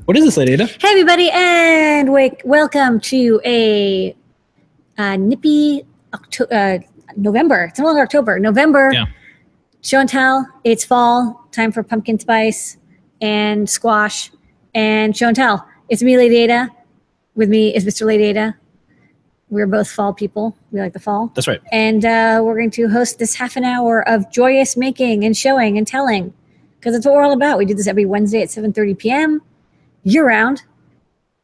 What is this, Lady Ada? Hey, everybody, and welcome to a nippy November. It's no longer October. November. Yeah. Show and tell. It's fall. Time for pumpkin spice and squash and show and tell. It's me, Lady Ada. With me is Mr. Lady Ada. We're both fall people. We like the fall. That's right. And we're going to host this half an hour of joyous making and showing and telling, because that's what we're all about. We do this every Wednesday at 7:30 p.m. year-round.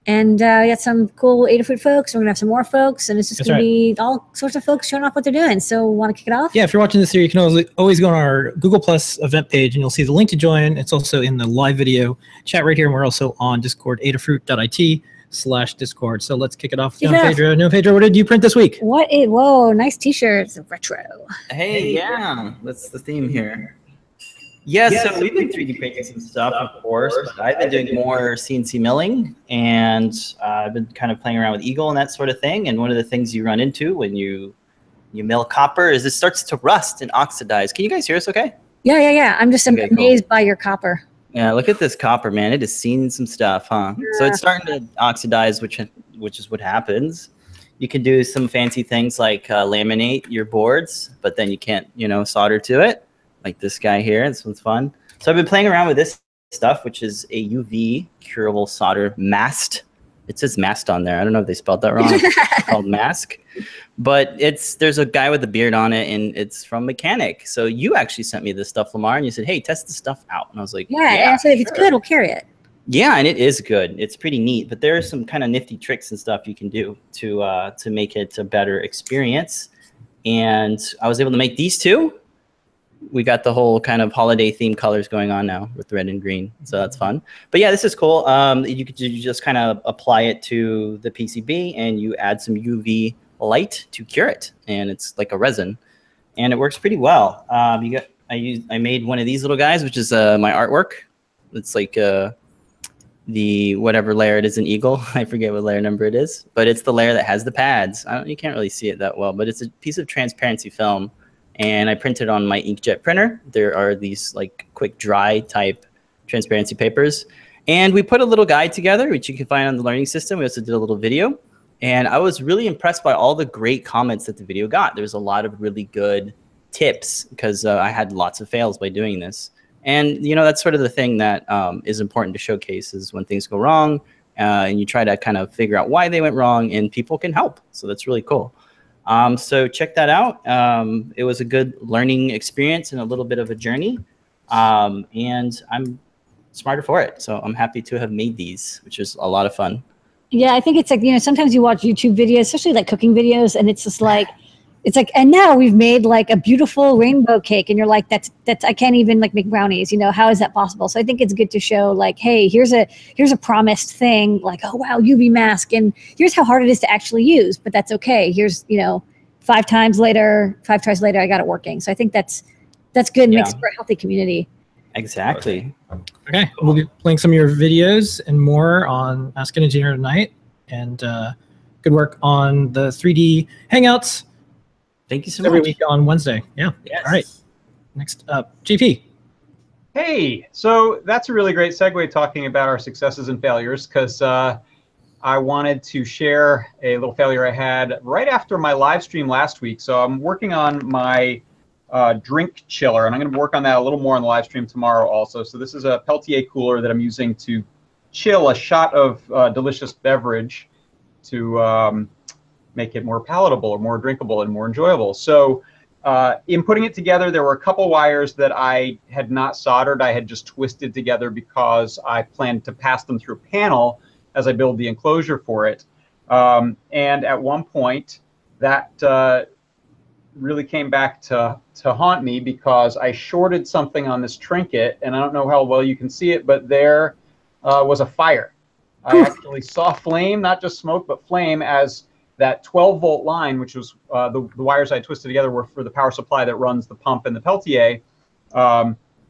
And we got some cool Adafruit folks. We're going to have some more folks. And it's just going to be all sorts of folks showing off what they're doing. So want to kick it off? Yeah, if you're watching this here, you can always go on our Google Plus event page, and you'll see the link to join. It's also in the live video chat right here. And we're also on Discord, adafruit.it/Discord. So let's kick it off. No, Pedro, what did you print this week? Whoa, nice t-shirt. It's retro. Hey, yeah. That's the theme here. Yeah, so we've been 3D printing some stuff, of course, but I've been doing more CNC milling, and I've been kind of playing around with Eagle and that sort of thing. And one of the things you run into when you mill copper is it starts to rust and oxidize. Can you guys hear us okay? Yeah. I'm just amazed by your copper. Yeah, look at this copper, man. It has seen some stuff, huh? Yeah. So it's starting to oxidize, which is what happens. You can do some fancy things like laminate your boards, but then you can't, solder to it. Like this guy here. This one's fun. So I've been playing around with this stuff, which is a UV curable solder mast. It says mast on there. I don't know if they spelled that wrong. It's called mask. But there's a guy with a beard on it, and it's from Mechanic. So you actually sent me this stuff, Lamar, and you said, hey, test the stuff out. And I was like, yeah, and I said, if it's good, we'll carry it. Yeah, and it is good. It's pretty neat. But there are some kind of nifty tricks and stuff you can do to make it a better experience. And I was able to make these two. We got the whole kind of holiday themed colors going on now with red and green. So that's fun. But yeah, this is cool. You just kind of apply it to the PCB and you add some UV light to cure it. And it's like a resin. And it works pretty well. I made one of these little guys, which is my artwork. It's like the whatever layer it is in Eagle. I forget what layer number it is. But it's the layer that has the pads. You can't really see it that well. But it's a piece of transparency film. And I printed on my inkjet printer. There are these like quick dry type transparency papers. And we put a little guide together, which you can find on the learning system. We also did a little video. And I was really impressed by all the great comments that the video got. There's a lot of really good tips because I had lots of fails by doing this. And, that's sort of the thing that is important to showcase is when things go wrong and you try to kind of figure out why they went wrong and people can help. So that's really cool. So check that out. It was a good learning experience and a little bit of a journey. And I'm smarter for it. So I'm happy to have made these, which is a lot of fun. Yeah, I think it's like, sometimes you watch YouTube videos, especially like cooking videos, and it's just like, and now we've made like a beautiful rainbow cake, and you're like, that's I can't even like make brownies, how is that possible? So I think it's good to show like, hey, here's a promised thing, like, oh wow, UV mask, and here's how hard it is to actually use, but that's okay. Here's 5 tries later, I got it working. So I think that's good and makes for a healthy community. Exactly. Okay, we'll be playing some of your videos and more on Ask an Engineer tonight, and good work on the 3D Hangouts. Thank you so much. Every week on Wednesday. Yeah. Yes. All right. Next up, JP. Hey, so that's a really great segue talking about our successes and failures, because I wanted to share a little failure I had right after my live stream last week. So I'm working on my drink chiller, and I'm going to work on that a little more on the live stream tomorrow also. So this is a Peltier cooler that I'm using to chill a shot of delicious beverage to make it more palatable or more drinkable and more enjoyable. So in putting it together, there were a couple wires that I had not soldered. I had just twisted together because I planned to pass them through a panel as I build the enclosure for it. And at one point, that really came back to haunt me because I shorted something on this trinket, and I don't know how well you can see it, but there was a fire. I actually saw flame, not just smoke, but flame, as that 12-volt line, which was the wires I twisted together were for the power supply that runs the pump and the Peltier,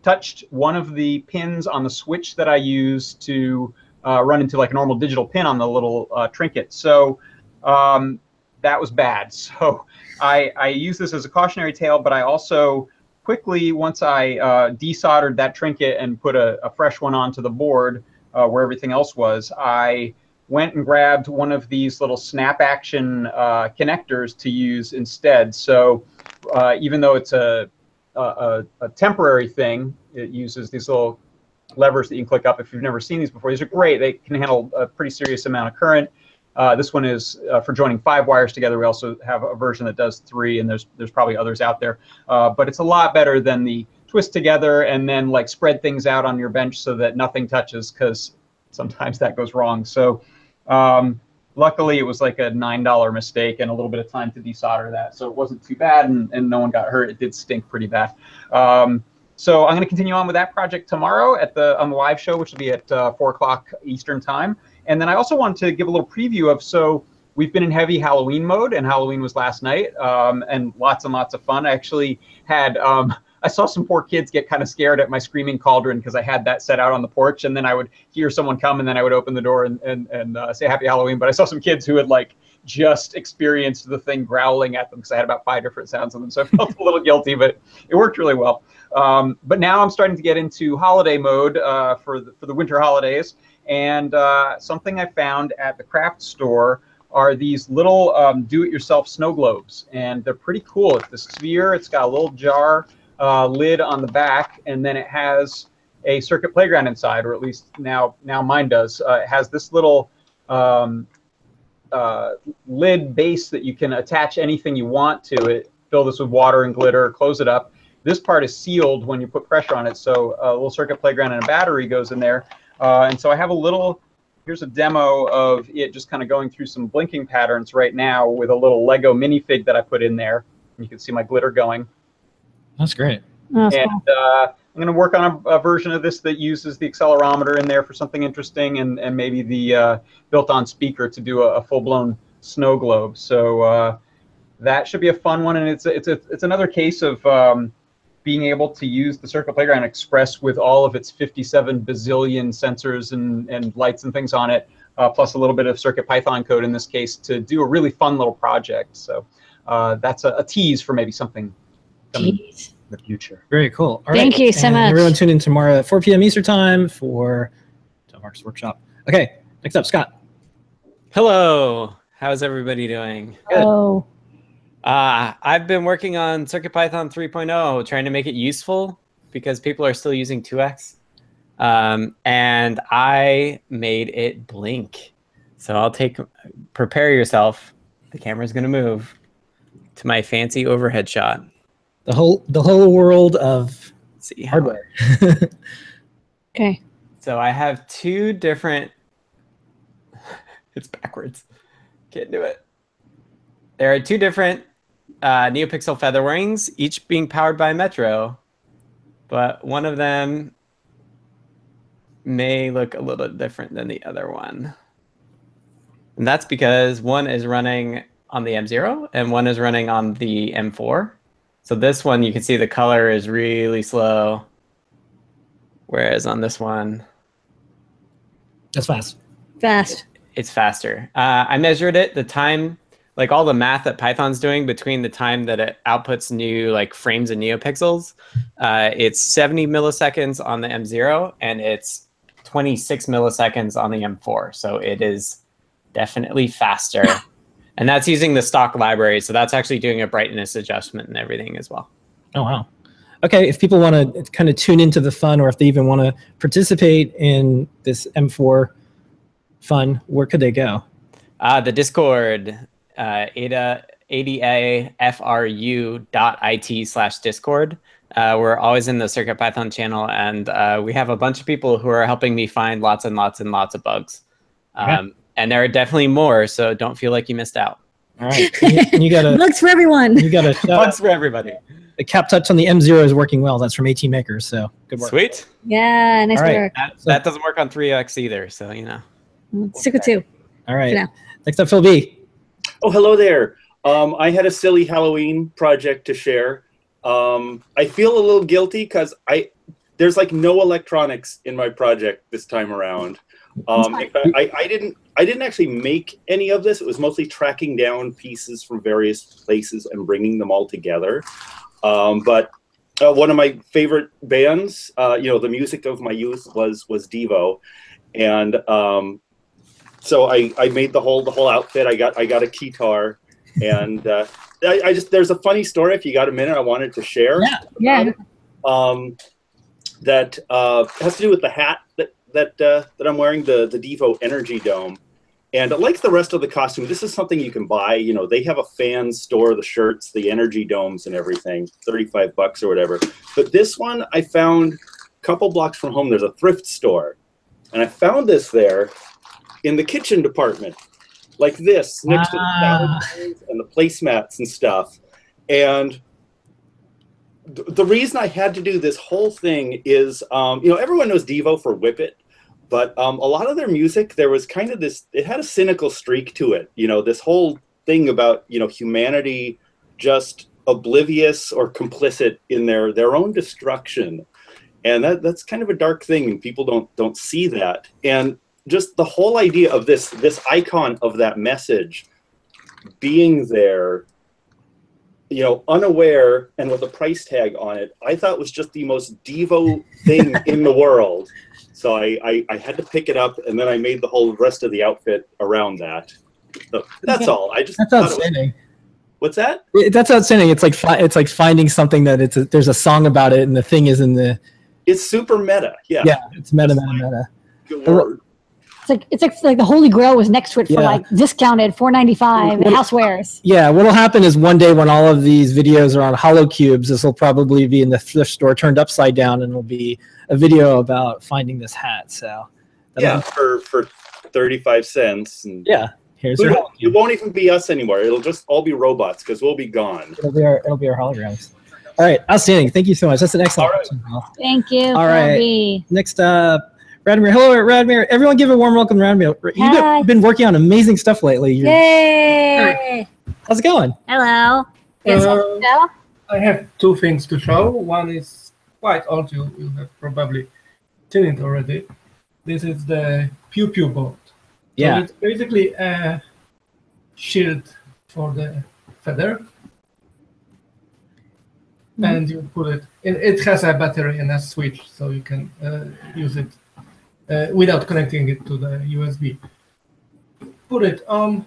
touched one of the pins on the switch that I use to run into like a normal digital pin on the little trinket. So that was bad. So I use this as a cautionary tale, but I also quickly, once I desoldered that trinket and put a fresh one onto the board, where everything else was, I went and grabbed one of these little snap action connectors to use instead. So even though it's a temporary thing, it uses these little levers that you can click up. If you've never seen these before, these are great. They can handle a pretty serious amount of current. This one is for joining 5 wires together. We also have a version that does 3, and there's probably others out there. But it's a lot better than the twist together and then like spread things out on your bench so that nothing touches, because sometimes that goes wrong. So luckily it was like a $9 mistake and a little bit of time to desolder that. So it wasn't too bad, and no one got hurt. It did stink pretty bad. So I'm going to continue on with that project tomorrow on the live show, which will be at 4 o'clock Eastern time. And then I also wanted to give a little preview of, so we've been in heavy Halloween mode, and Halloween was last night, and lots of fun. I actually had, I saw some poor kids get kind of scared at my screaming cauldron because I had that set out on the porch, and then I would hear someone come, and then I would open the door and say Happy Halloween. But I saw some kids who had like just experienced the thing growling at them because I had about 5 different sounds on them. So I felt a little guilty, but it worked really well. But now I'm starting to get into holiday mode for the winter holidays. And something I found at the craft store are these little do-it-yourself snow globes. And they're pretty cool. It's the sphere. It's got a little jar lid on the back, and then it has a circuit playground inside, or at least now mine does. It has this little lid base that you can attach anything you want to it. Fill this with water and glitter, close it up. This part is sealed when you put pressure on it, so a little circuit playground and a battery goes in there. And so I have here's a demo of it just kind of going through some blinking patterns right now with a little Lego minifig that I put in there. And you can see my glitter going. That's great. That's and cool. I'm going to work on a version of this that uses the accelerometer in there for something interesting, and maybe the built-on speaker to do a full-blown snow globe. So that should be a fun one, and it's another case of being able to use the Circuit Playground Express with all of its 57 bazillion sensors and lights and things on it, plus a little bit of CircuitPython code in this case, to do a really fun little project. So that's a tease for maybe something coming in the future. Very cool. All Thank you so much. Everyone tune in tomorrow at 4 p.m. Eastern time for Mark's workshop. Okay, next up, Scott. Hello. How's everybody doing? Good. Oh. I've been working on CircuitPython 3.0, trying to make it useful because people are still using 2x. And I made it blink. So prepare yourself. The camera's going to move to my fancy overhead shot. The whole world of hardware. Okay. So I have 2 different, it's backwards. Can't do it. There are 2 different neopixel feather wings, each being powered by Metro, but one of them may look a little different than the other one. And that's because one is running on the M0 and one is running on the M4. So this one, you can see the color is really slow, whereas on this one, That's fast. Fast. it's faster. I measured it, the time, like all the math that Python's doing between the time that it outputs new like frames and neopixels. It's 70 milliseconds on the M0 and it's 26 milliseconds on the M4. So it is definitely faster. And that's using the stock library. So that's actually doing a brightness adjustment and everything as well. Oh, wow. Okay, if people want to kind of tune into the fun, or if they even want to participate in this M4 fun, where could they go? The Discord, adafru.it/discord. We're always in the CircuitPython channel, and we have a bunch of people who are helping me find lots and lots and lots of bugs. And there are definitely more, so don't feel like you missed out. All right. And you got a Bugs for everyone. you got a Bugs for everybody. the cap touch on the M0 is working well. That's from AT Makers, so good work. Sweet. Yeah, nice All right. work. That doesn't work on 3x either, so you know. Stick with 2. All right. Yeah. Next up, Phil B. Oh, hello there. I had a silly Halloween project to share. I feel a little guilty because there's like no electronics in my project this time around. In fact, I didn't actually make any of this. It was mostly tracking down pieces from various places and bringing them all together. But one of my favorite bands, the music of my youth was Devo. And so I made the whole outfit. I got a keytar, and there's a funny story. If you got a minute, I wanted to share. Yeah. That has to do with the hat that I'm wearing, the Devo Energy Dome. And like the rest of the costume, this is something you can buy. You know, they have a fan store, the shirts, the energy domes and everything, $35 or whatever. But this one I found a couple blocks from home. There's a thrift store. And I found this there in the kitchen department, like this, next to the salad bowls and the placemats and stuff. And the reason I had to do this whole thing is, you know, everyone knows Devo for Whip It. But a lot of their music, there was kind of this, it had a cynical streak to it. You know, this whole thing about, you know, humanity just oblivious or complicit in their own destruction. And that's kind of a dark thing, and people don't see that. And just the whole idea of this icon of that message being there, you know, unaware and with a price tag on it, I thought was just the most Devo thing in the world. So I had to pick it up, and then I made the whole rest of the outfit around that. So that's all. That's outstanding. What's that? That's outstanding. It's like finding something that there's a song about it, and the thing is in the. It's super meta. Yeah. Yeah, it's meta. Good word. It's like the Holy Grail was next to it for like discounted $4.95 housewares. Yeah, what'll happen is one day when all of these videos are on hollow cubes, this will probably be in the thrift store turned upside down, and it'll be a video about finding this hat. So yeah, for 35 cents. And yeah, here's your hollow cube. It won't even be us anymore. It'll just all be robots because we'll be gone. It'll be our holograms. All right, outstanding. Thank you so much. That's an excellent question. Thank you. All right, next up. Radmir. Hello, Radmir. Everyone give a warm welcome to Radmir. You've been working on amazing stuff lately. Yay! How's it going? Hello. I have two things to show. One is quite old. You have probably seen it already. This is the PewPew board. Yeah. So it's basically a shield for the feather. And you put it, it has a battery and a switch, so you can use it without connecting it to the USB. Put it on,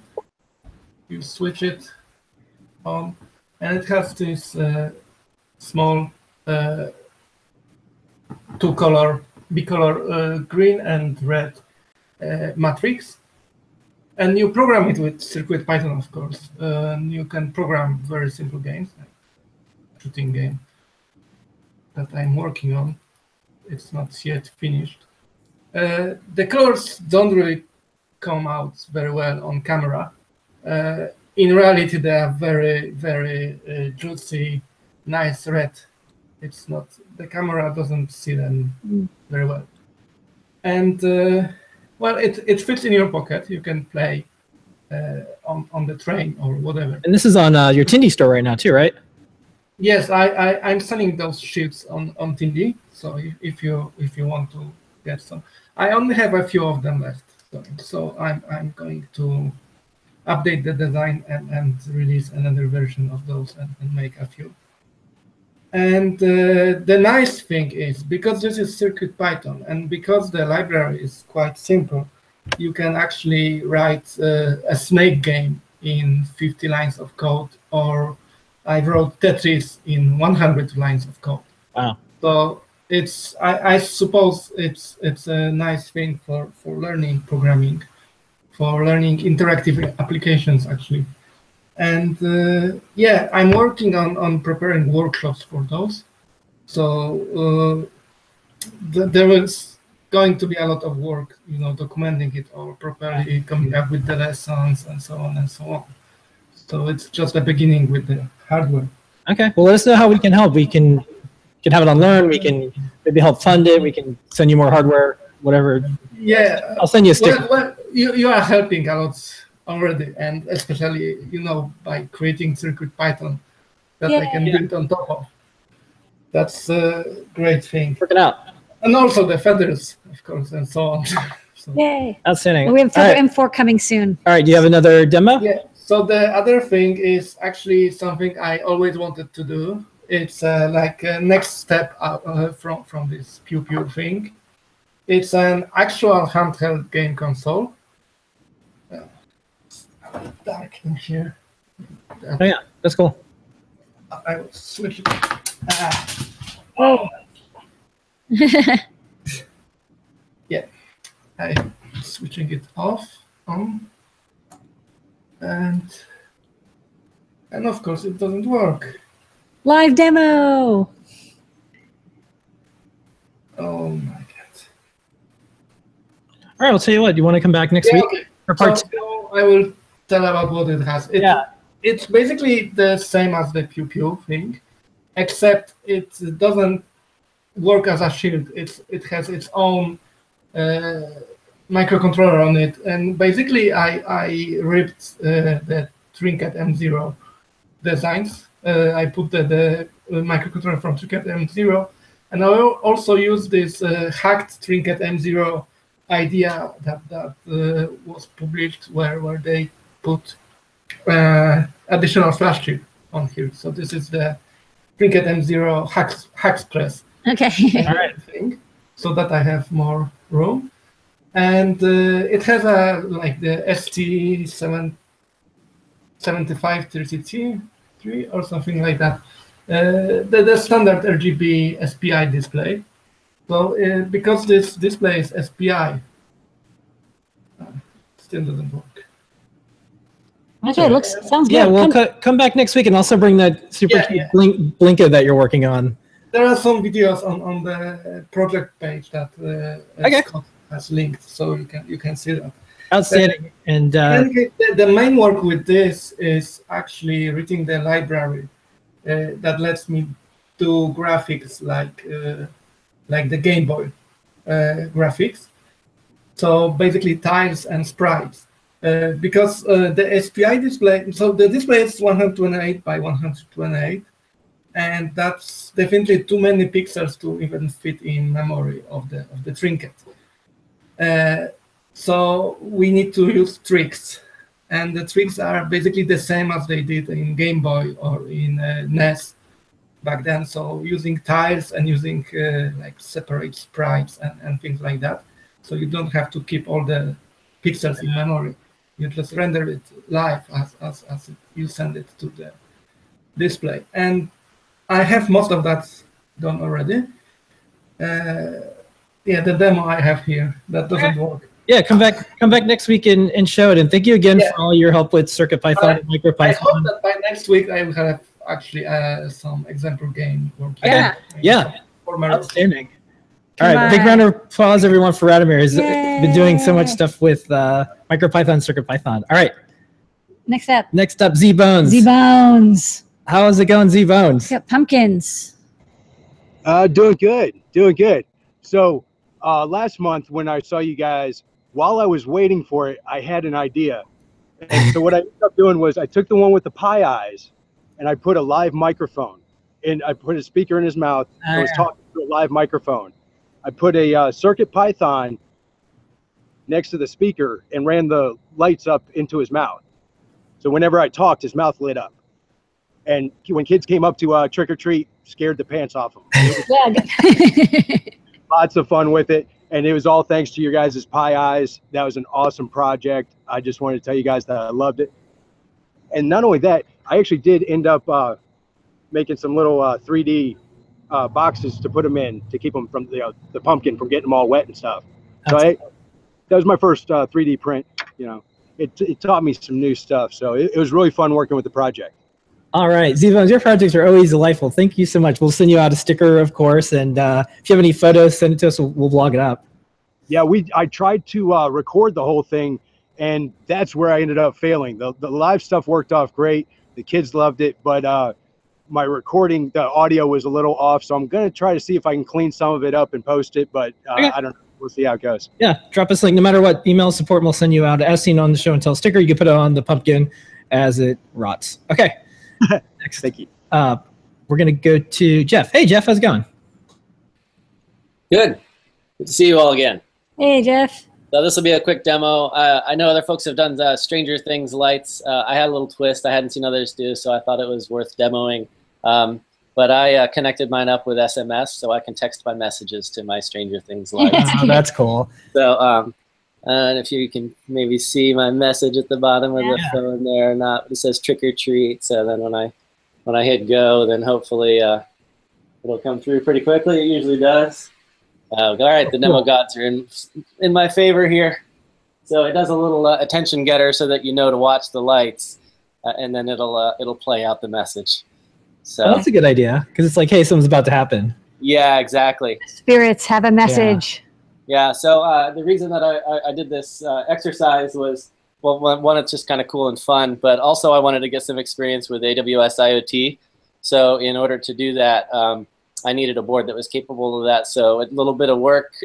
you switch it on, and it has this small two-color, bicolor green and red matrix. And you program it with CircuitPython, of course. You can program very simple games, like shooting game that I'm working on. It's not yet finished. The colors don't really come out very well on camera. In reality, they are very, very juicy, nice red. It's not, the camera doesn't see them very well. And well, it fits in your pocket. You can play on the train or whatever. And this is on your Tindy store right now too, right? Yes, I'm selling those ships on Tindy. So if you want to get some, I only have a few of them left. So I'm going to update the design and release another version of those and make a few. And the nice thing is, because this is CircuitPython and because the library is quite simple, you can actually write a snake game in 50 lines of code, or I wrote Tetris in 100 lines of code. Wow. So it's, I suppose it's a nice thing for learning programming, for learning interactive applications actually. And yeah, I'm working on preparing workshops for those. So there is going to be a lot of work, you know, documenting it or properly coming up with the lessons and so on and so on. So it's just the beginning with the hardware. Okay. Well, let us know how we can help. We can have it on Learn. We can maybe help fund it. We can send you more hardware, whatever. Yeah. I'll send you a sticker. Well, you are helping a lot already, and especially, you know, by creating CircuitPython that I can build on top of. That's a great thing. Working out. And also the feathers, of course, and so on. So. Yay. Outstanding. And we have Feather M4 coming soon. All right. Do you have another demo? Yeah. So the other thing is actually something I always wanted to do. It's like a next step from this PewPew thing. It's an actual handheld game console. Dark in here. Oh yeah, that's cool. I will switch it. Oh. Yeah, I'm switching it off, on, and of course it doesn't work. Live demo. Oh my god. All right, I'll tell you what. You want to come back next week Okay. for part two? So I will tell about what it has. It's basically the same as the PewPew thing, except it doesn't work as a shield. It has its own microcontroller on it, and basically I ripped the Trinket M0 designs. I put the microcontroller from Trinket M0, and I also use this hacked Trinket M0 idea that was published where they put additional flash chip on here. So this is the Trinket M0 Hackspress Okay. thing, so that I have more room. And it has a like the ST7533 or something like that. The standard RGB SPI display. So because this display is SPI, still doesn't work. Okay, sounds good. Yeah, we'll come back next week and also bring that super cute Blinka that you're working on. There are some videos on the project page that Scott has linked, so you can see that. Outstanding. And the main work with this is actually reading the library that lets me do graphics like the Game Boy graphics. So basically tiles and sprites. Because the SPI display, so the display is 128 by 128, and that's definitely too many pixels to even fit in memory of the Trinket. So we need to use tricks, and the tricks are basically the same as they did in Game Boy or in NES back then. So using tiles and using like separate sprites and things like that. So you don't have to keep all the pixels in memory. You just render it live as you send it to the display. And I have most of that done already. Yeah, the demo I have here, that doesn't work. Yeah, come back next week and show it. And thank you again for all your help with CircuitPython and MicroPython. I hope that by next week I will have actually some example game working. Yeah. Outstanding. All right, big round of applause, everyone, for Radomir. He's been doing so much stuff with MicroPython, CircuitPython. All right. Next up, Z-Bones. Z-Bones. How is it going, Z-Bones? Got pumpkins. Doing good. So last month when I saw you guys, while I was waiting for it, I had an idea. And so what I ended up doing was I took the one with the pie eyes and I put a live microphone. And I put a speaker in his mouth and was talking to a live microphone. I put a CircuitPython next to the speaker and ran the lights up into his mouth. So whenever I talked, his mouth lit up. And when kids came up to trick or treat, scared the pants off them. Lots of fun with it. And it was all thanks to your guys' pie eyes. That was an awesome project. I just wanted to tell you guys that I loved it. And not only that, I actually did end up making some little 3D boxes to put them in to keep them from the pumpkin from getting them all wet and stuff. So that was my first 3D print. You know, it taught me some new stuff. So it was really fun working with the project. All right, Z-Bones, your projects are always delightful. Thank you so much. We'll send you out a sticker, of course, and if you have any photos, send it to us. We'll blog it up. Yeah, I tried to record the whole thing, and that's where I ended up failing. The live stuff worked off great. The kids loved it, but my recording, the audio was a little off, so I'm going to try to see if I can clean some of it up and post it, but I don't know. We'll see how it goes. Yeah, drop us a link. No matter what, email support, and we'll send you out as seen on the show and tell sticker. You can put it on the pumpkin as it rots. Okay. Next. Thank you. We're going to go to Jeff. Hey, Jeff, how's it going? Good. Good to see you all again. Hey, Jeff. So this will be a quick demo. I know other folks have done Stranger Things lights. I had a little twist I hadn't seen others do, so I thought it was worth demoing. But but I connected mine up with SMS, so I can text my messages to my Stranger Things lights. Oh, that's cool. So, and if you can maybe see my message at the bottom of the phone there or not, it says trick or treat. So then when I hit go, then hopefully it'll come through pretty quickly. It usually does. All right, the demo gods are in my favor here. So it does a little attention getter so that you know to watch the lights, and then it'll play out the message. So that's a good idea, because it's like, hey, something's about to happen. Yeah, exactly. Spirits have a message. Yeah, so the reason that I did this exercise was, well, one, it's just kind of cool and fun, but also I wanted to get some experience with AWS IoT. So in order to do that, I needed a board that was capable of that. So a little bit of work.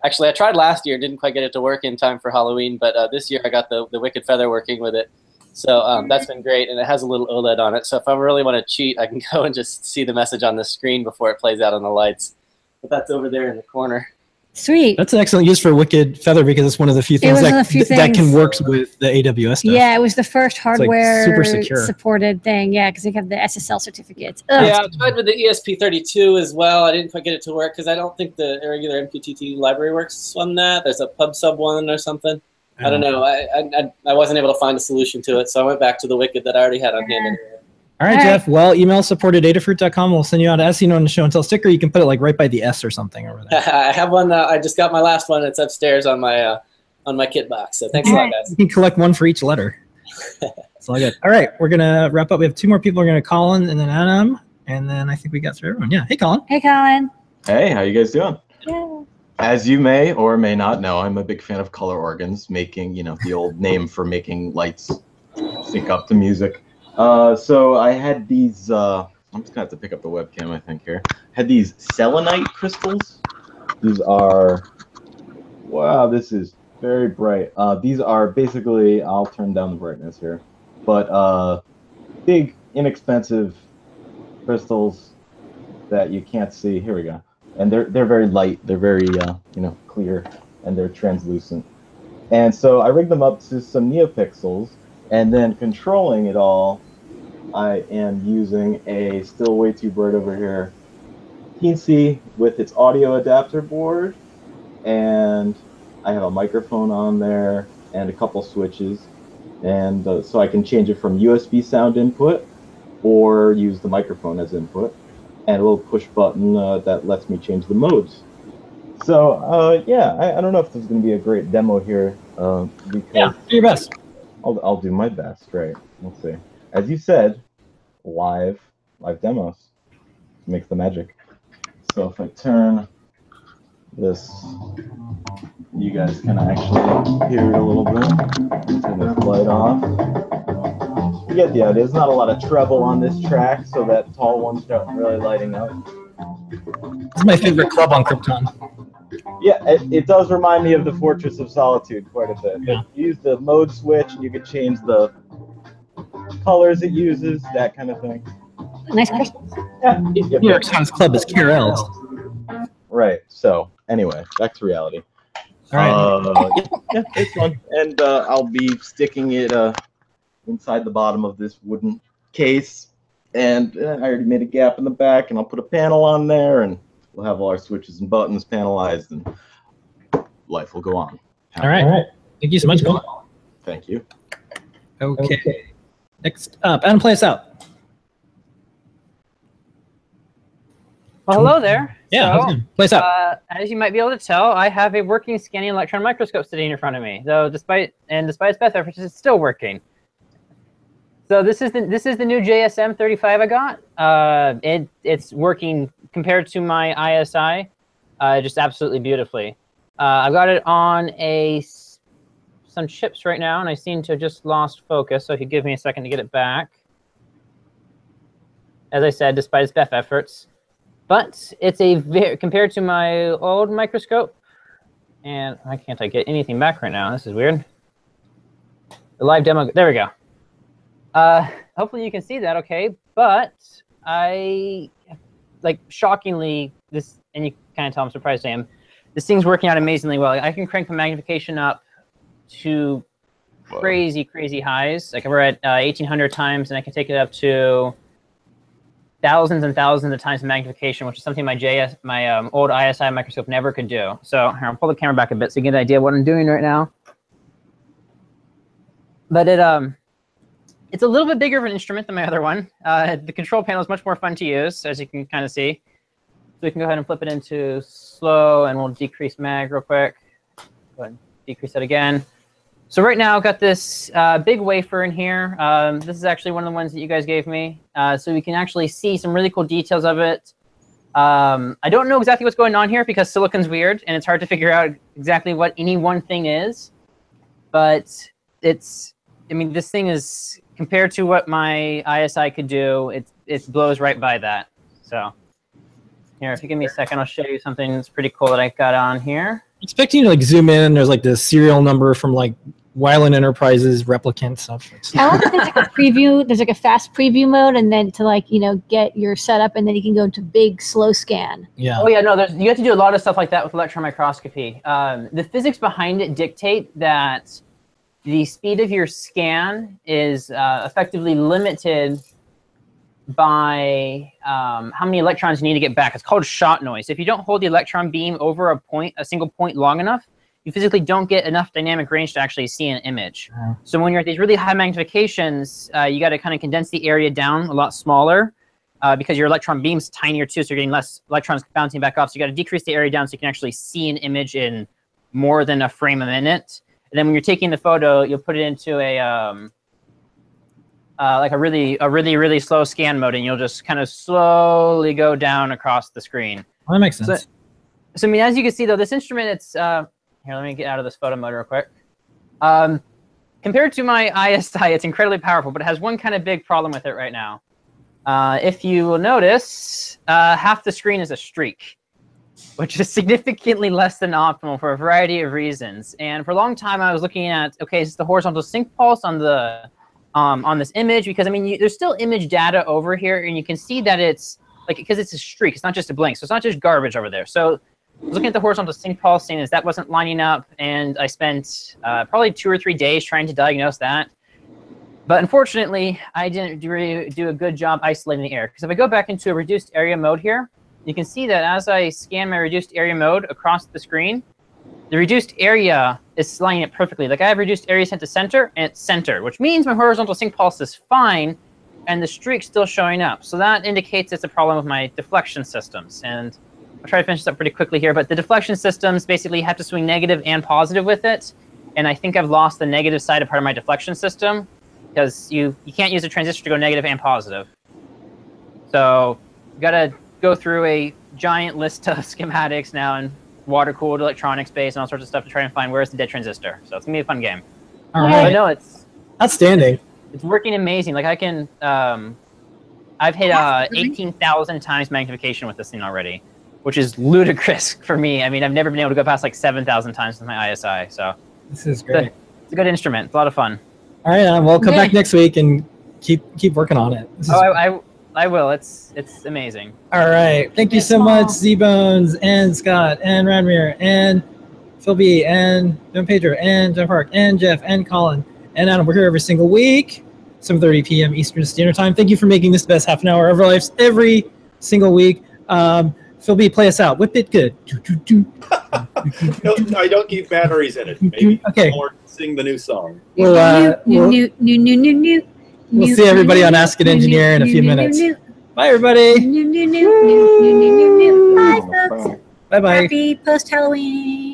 Actually, I tried last year, didn't quite get it to work in time for Halloween, but this year I got the Wicked Feather working with it. So that's been great, and it has a little OLED on it. So if I really want to cheat, I can go and just see the message on the screen before it plays out on the lights. But that's over there in the corner. Sweet. That's an excellent use for Wicked Feather, because it's one of the few things that can work with the AWS stuff. Yeah, it was the first hardware super secure. supported thing. Yeah, because they have the SSL certificates. Yeah, I tried with the ESP32 as well. I didn't quite get it to work because I don't think the regular MQTT library works on that. There's a PubSub one or something. I don't know. I wasn't able to find a solution to it, so I went back to the Wicked that I already had on hand anyway. All right, Jeff. Well, email support@adafruit.com. We'll send you out an S, on the show and tell sticker. You can put it like right by the S or something over there. I have one. I just got my last one. It's upstairs on my kit box. So thanks a lot, guys. You can collect one for each letter. That's all good. All right, we're gonna wrap up. We have 2 more people. We're gonna Colin and then Adam, and then I think we got through everyone. Yeah. Hey, Colin. Hey, Colin. Hey, how you guys doing? Yeah. As you may or may not know, I'm a big fan of color organs, making, the old name for making lights sync up to music. So I had these, I'm just gonna have to pick up the webcam, I think, here. Had these Selenite crystals. These are, wow, this is very bright. These are basically, I'll turn down the brightness here, but big, inexpensive crystals that you can't see. Here we go. And they're very light. They're very clear, and they're translucent. And so I rigged them up to some neopixels, and then controlling it all, I am using a still way too bright over here Teensy with its audio adapter board, and I have a microphone on there and a couple switches, and so I can change it from USB sound input or use the microphone as input, and a little push button that lets me change the modes. So yeah, I don't know if this is going to be a great demo here, because do your best. I'll do my best, right? We'll see. As you said, live demos makes the magic. So if I turn this, you guys can actually hear it a little bit. Turn this light off. You get the idea. There's not a lot of treble on this track, so that tall one's not really lighting up. It's my favorite club on Krypton. Yeah, it does remind me of the Fortress of Solitude quite a bit. Yeah. You use the mode switch, and you can change the colors it uses, that kind of thing. Nice crystal. Yeah. New York Times Club is Kirell's. Right. So anyway, back to reality. All right. Yeah, it's fun, and I'll be sticking it inside the bottom of this wooden case, and I already made a gap in the back, and I'll put a panel on there, and we'll have all our switches and buttons panelized, and life will go on. All right. Thank you so much, Colin. Thank you. Okay. Next up, Adam, play us out. Well, hello there. Yeah, so, play us out. As you might be able to tell, I have a working scanning electron microscope sitting in front of me. Though, despite its best efforts, it's still working. So this is the new JSM 35 I got. It's working compared to my ISI, just absolutely beautifully. I've got it on some chips right now, and I seem to have just lost focus. So if you give me a second to get it back. As I said, despite its best efforts. But it's compared to my old microscope, and why can't I get anything back right now? This is weird. The live demo, there we go. Hopefully you can see that okay, but shockingly, this, and you kind of tell I'm surprised I am, this thing's working out amazingly well. I can crank the magnification up to crazy highs. Like we're at 1800 times, and I can take it up to thousands and thousands of times magnification, which is something my old ISI microscope never could do. So here, I'll pull the camera back a bit so you get an idea of what I'm doing right now. But it's a little bit bigger of an instrument than my other one. The control panel is much more fun to use, as you can kind of see. So we can go ahead and flip it into slow, and we'll decrease mag real quick. Go ahead and decrease that again. So right now I've got this big wafer in here. This is actually one of the ones that you guys gave me. So we can actually see some really cool details of it. I don't know exactly what's going on here because silicon's weird, and it's hard to figure out exactly what any one thing is. But I mean, this thing is, compared to what my ISI could do, it blows right by that. So here, if you give me a second, I'll show you something that's pretty cool that I got on here. Expecting you to like zoom in. There's like the serial number from like Wyland Enterprises replicant stuff. I love that there's like a preview. There's like a fast preview mode, and then to like get your setup, and then you can go into big slow scan. Yeah. Oh yeah, no, you have to do a lot of stuff like that with electron microscopy. The physics behind it dictate that the speed of your scan is effectively limited by how many electrons you need to get back. It's called shot noise. If you don't hold the electron beam over a single point long enough, you physically don't get enough dynamic range to actually see an image. Yeah. So when you're at these really high magnifications, you got to kind of condense the area down a lot smaller because your electron beam's tinier too, so you're getting less electrons bouncing back off. So you got to decrease the area down so you can actually see an image in more than a frame a minute. And then when you're taking the photo, you'll put it into like a really slow scan mode, and you'll just kind of slowly go down across the screen. Well, that makes sense. So I mean, as you can see though, this instrument, it's here. Let me get out of this photo mode real quick. Compared to my ISI, it's incredibly powerful, but it has one kind of big problem with it right now. If you will notice, half the screen is a streak, which is significantly less than optimal for a variety of reasons. And for a long time, I was looking at, okay, is the horizontal sync pulse on the on this image? Because I mean, there's still image data over here, and you can see that it's like, because it's a streak, it's not just a blink, so it's not just garbage over there. So I was looking at the horizontal sync pulse, seeing as that wasn't lining up, and I spent probably 2 or 3 days trying to diagnose that. But unfortunately, I didn't really do a good job isolating the error. Because if I go back into a reduced area mode here, you can see that as I scan my reduced area mode across the screen, the reduced area is lining it perfectly. Like I have reduced area set to center, and it's center, which means my horizontal sync pulse is fine, and the streak's still showing up. So that indicates it's a problem with my deflection systems. And I'll try to finish this up pretty quickly here, but the deflection systems basically have to swing negative and positive with it. And I think I've lost the negative side of part of my deflection system, because you can't use a transistor to go negative and positive. So you got to go through a giant list of schematics now and water-cooled electronics space and all sorts of stuff to try and find where's the dead transistor. So it's going to be a fun game. All right. But no, it's outstanding. It's working amazing. Like I can, I've hit 18,000 times magnification with this thing already, which is ludicrous for me. I mean, I've never been able to go past like 7,000 times with my ISI. So this is great. It's a good instrument. It's a lot of fun. All right, well, come back next week and keep working on it. I will. It's amazing. All right. Thank you so much, Z-Bones and Scott and Radmir and Phil B and John Pedro and Jeff Park and Jeff and Colin and Adam. We're here every single week, 7:30 p.m. Eastern Standard Time. Thank you for making this the best half an hour of our lives every single week. Phil B, play us out. Whip it good. No, I don't keep batteries in it. Maybe or sing the new song. We'll see everybody on Ask an Engineer in a few minutes. Bye, everybody. Bye, folks. Bye-bye. Happy post-Halloween.